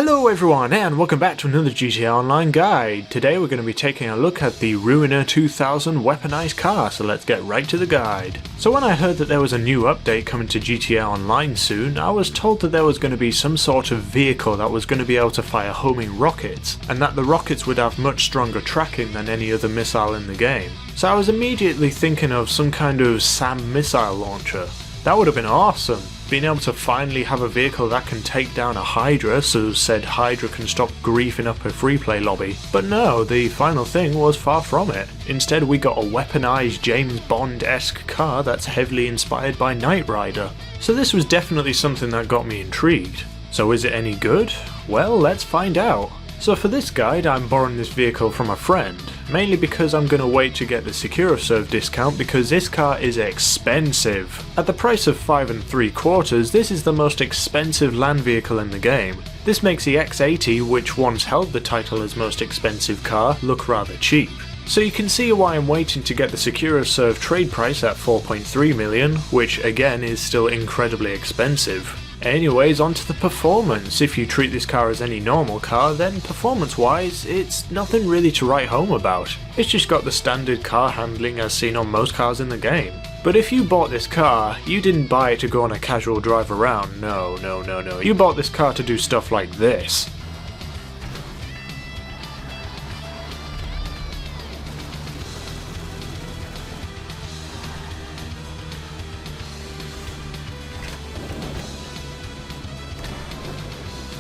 Hello everyone and welcome back to another GTA Online guide. Today we're going to be taking a look at the Ruiner 2000 weaponized car, so let's get right to the guide. So when I heard that there was a new update coming to GTA Online soon, I was told that there was going to be some sort of vehicle that was going to be able to fire homing rockets, and that the rockets would have much stronger tracking than any other missile in the game. So I was immediately thinking of some kind of SAM missile launcher. That would have been awesome. Being able to finally have a vehicle that can take down a Hydra, so said Hydra can stop griefing up a freeplay lobby. But no, the final thing was far from it. Instead we got a weaponized James Bond-esque car that's heavily inspired by Knight Rider. So this was definitely something that got me intrigued. So is it any good? Well, let's find out. So for this guide I'm borrowing this vehicle from a friend, mainly because I'm going to wait to get the SecuroServe discount because this car is expensive. At the price of 5 3/4, this is the most expensive land vehicle in the game. This makes the X80, which once held the title as most expensive car, look rather cheap. So you can see why I'm waiting to get the SecuroServe trade price at 4.3 million, which again is still incredibly expensive. Anyways, onto the performance. If you treat this car as any normal car, then performance-wise, it's nothing really to write home about. It's just got the standard car handling as seen on most cars in the game. But if you bought this car, you didn't buy it to go on a casual drive around, no. You bought this car to do stuff like this.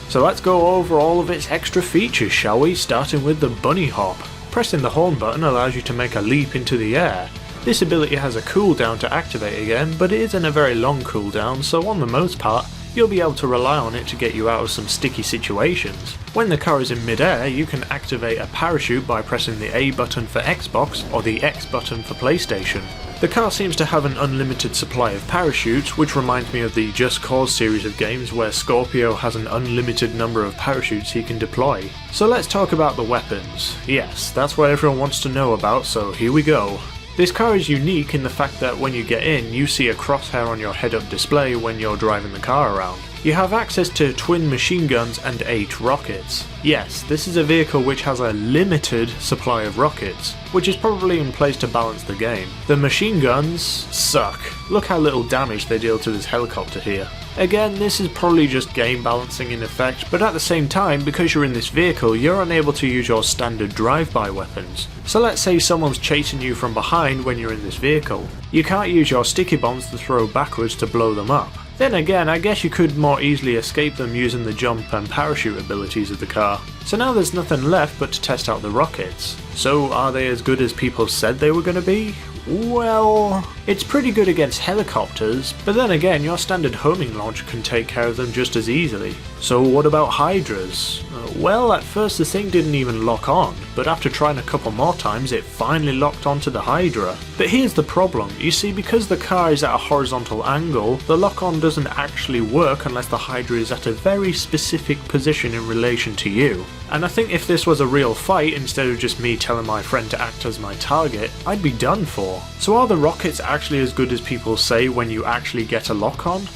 So let's go over all of its extra features, shall we, starting with the bunny hop. Pressing the horn button allows you to make a leap into the air. This ability has a cooldown to activate again, but it isn't a very long cooldown, so on the most part, you'll be able to rely on it to get you out of some sticky situations. When the car is in mid-air, you can activate a parachute by pressing the A button for Xbox or the X button for PlayStation. The car seems to have an unlimited supply of parachutes, which reminds me of the Just Cause series of games where Scorpio has an unlimited number of parachutes he can deploy. So let's talk about the weapons. Yes, that's what everyone wants to know about, so here we go. This car is unique in the fact that when you get in, you see a crosshair on your head-up display when you're driving the car around. You have access to twin machine guns and 8 rockets. Yes, this is a vehicle which has a limited supply of rockets, which is probably in place to balance the game. The machine guns suck. Look how little damage they deal to this helicopter here. Again, this is probably just game balancing in effect, but at the same time, because you're in this vehicle, you're unable to use your standard drive-by weapons. So let's say someone's chasing you from behind when you're in this vehicle. You can't use your sticky bombs to throw backwards to blow them up. Then again, I guess you could more easily escape them using the jump and parachute abilities of the car. So now there's nothing left but to test out the rockets. So are they as good as people said they were going to be? Well, it's pretty good against helicopters, but then again your standard homing launcher can take care of them just as easily. So what about Hydras? Well, at first the thing didn't even lock on, but after trying a couple more times it finally locked onto the Hydra. But here's the problem, you see, because the car is at a horizontal angle, the lock-on doesn't actually work unless the Hydra is at a very specific position in relation to you. And I think if this was a real fight instead of just me telling my friend to act as my target, I'd be done for. So are the rockets actually as good as people say when you actually get a lock-on?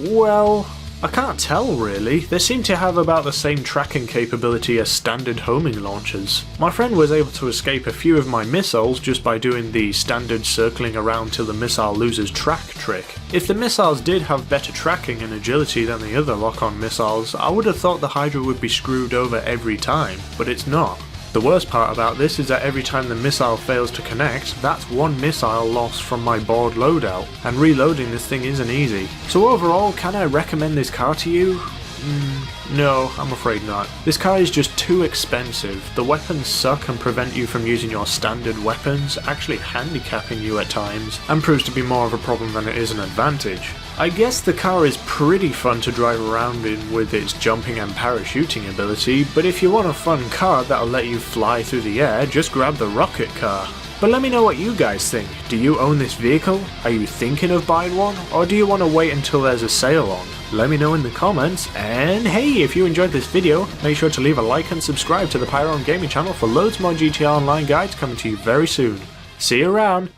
Well, I can't tell really. They seem to have about the same tracking capability as standard homing launchers. My friend was able to escape a few of my missiles just by doing the standard circling around till the missile loses track trick. If the missiles did have better tracking and agility than the other lock-on missiles, I would have thought the Hydra would be screwed over every time, but it's not. The worst part about this is that every time the missile fails to connect, that's one missile lost from my board loadout, and reloading this thing isn't easy. So overall, can I recommend this car to you? No, I'm afraid not. This car is just too expensive. The weapons suck and prevent you from using your standard weapons, actually handicapping you at times, and proves to be more of a problem than it is an advantage. I guess the car is pretty fun to drive around in with its jumping and parachuting ability, but if you want a fun car that'll let you fly through the air, just grab the rocket car. But let me know what you guys think. Do you own this vehicle? Are you thinking of buying one? Or do you want to wait until there's a sale on? Let me know in the comments, and hey, if you enjoyed this video, make sure to leave a like and subscribe to the Pyrerealm Gaming channel for loads more GTA Online guides coming to you very soon. See you around!